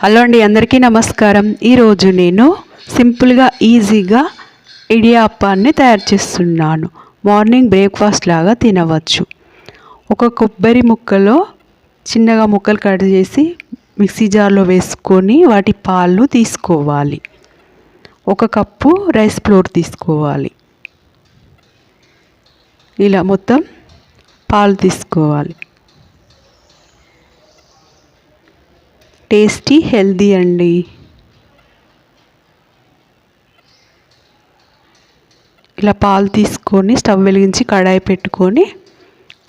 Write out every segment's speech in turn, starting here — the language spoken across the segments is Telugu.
హలో అండి, అందరికీ నమస్కారం. ఈరోజు నేను సింపుల్గా ఈజీగా ఇడియాప్పాన్ని తయారు చేస్తున్నాను. మార్నింగ్ బ్రేక్ఫాస్ట్ లాగా తినవచ్చు. ఒక కొబ్బరి ముక్కలో చిన్నగా ముక్కలు కట్ చేసి మిక్సీ జార్లో వేసుకొని వాటి పాలు తీసుకోవాలి. ఒక కప్పు రైస్ ఫ్లోర్ తీసుకోవాలి. ఇలా మొత్తం పాలు తీసుకోవాలి. టేస్టీ హెల్దీ అండి. ఇలా పాలు తీసుకొని స్టవ్ వెలిగించి కడాయి పెట్టుకొని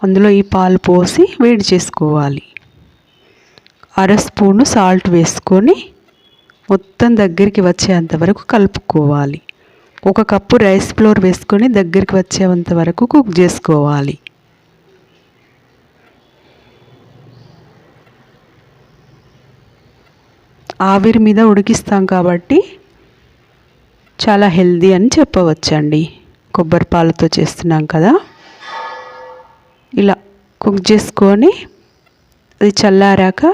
అందులో ఈ పాలు పోసి వేడి చేసుకోవాలి. అర స్పూను సాల్ట్ వేసుకొని మొత్తం దగ్గరికి వచ్చేంత వరకు కలుపుకోవాలి. ఒక కప్పు రైస్ ఫ్లోర్ వేసుకొని దగ్గరికి వచ్చేంత వరకు కుక్ చేసుకోవాలి. ఆవిరి మీద ఉడికిస్తాం కాబట్టి చాలా హెల్దీ అని చెప్పవచ్చండి. కొబ్బరి పాలతో చేస్తున్నాం కదా. ఇలా కుక్ చేసుకొని అది చల్లారాక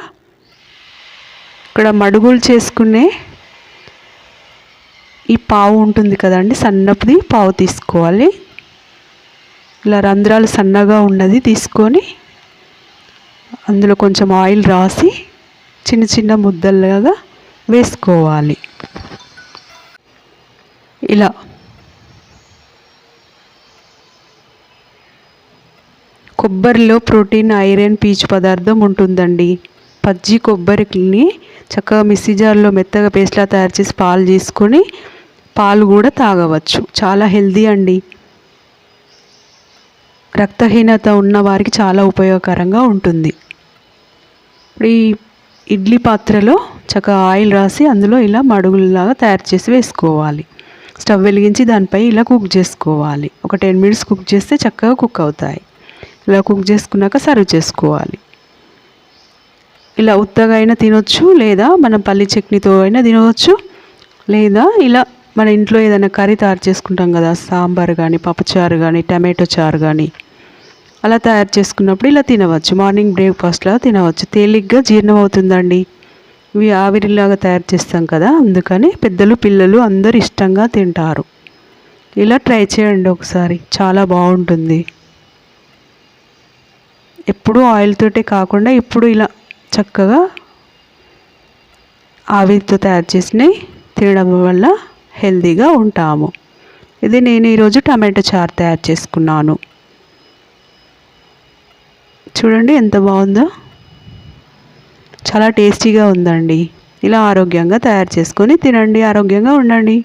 ఇక్కడ మడుగులు చేసుకునే ఈ పావు ఉంటుంది కదండి, సన్నపుది పావు తీసుకోవాలి. ఇలా రంధ్రాలు సన్నగా ఉన్నది తీసుకొని అందులో కొంచెం ఆయిల్ రాసి చిన్న చిన్న ముద్దలుగా వేసుకోవాలి. ఇలా కొబ్బరిలో ప్రోటీన్, ఐరన్, పీచు పదార్థం ఉంటుందండి. పచ్చి కొబ్బరిని చక్కగా మిక్సీ జార్లో మెత్తగా పేస్ట్లా తయారు చేసి పాలు చేసుకొని పాలు కూడా తాగవచ్చు. చాలా హెల్దీ అండి. రక్తహీనత ఉన్న వారికి చాలా ఉపయోగకరంగా ఉంటుంది. ఈ ఇడ్లీ పాత్రలో చక్కగా ఆయిల్ రాసి అందులో ఇలా మడుగులాగా తయారు చేసి వేసుకోవాలి. స్టవ్ వెలిగించి దానిపై ఇలా కుక్ చేసుకోవాలి. ఒక 10 మినిట్స్ కుక్ చేస్తే చక్కగా కుక్ అవుతాయి. ఇలా కుక్ చేసుకున్నాక సర్వ్ చేసుకోవాలి. ఇలా ఉత్తగా అయినా తినొచ్చు, లేదా మనం పల్లి చట్నీతో అయినా తినవచ్చు, లేదా ఇలా మన ఇంట్లో ఏదైనా కర్రీ తయారు చేసుకుంటాం కదా, సాంబార్ కానీ, పప్పుచారు కానీ, టమాటో చారు కానీ, అలా తయారు చేసుకున్నప్పుడు ఇలా తినవచ్చు. మార్నింగ్ బ్రేక్ఫాస్ట్లా తినవచ్చు. తేలిగ్గా జీర్ణం అవుతుందండి. ఇవి ఆవిరిలాగా తయారు చేస్తాం కదా, అందుకని పెద్దలు పిల్లలు అందరు ఇష్టంగా తింటారు. ఇలా ట్రై చేయండి ఒకసారి, చాలా బాగుంటుంది. ఎప్పుడు ఆయిల్తోటే కాకుండా ఇప్పుడు ఇలా చక్కగా ఆవిరితో తయారు చేసినవి తినడం వల్ల హెల్తీగా ఉంటాము. ఇది నేను ఈరోజు టమాటో చారు తయారు చేసుకున్నాను. చూడండి ఎంత బాగుందో, చాలా టేస్టీగా ఉందండి. ఇలా ఆరోగ్యంగా తయారు చేసుకొని తినండి, ఆరోగ్యంగా ఉండండి.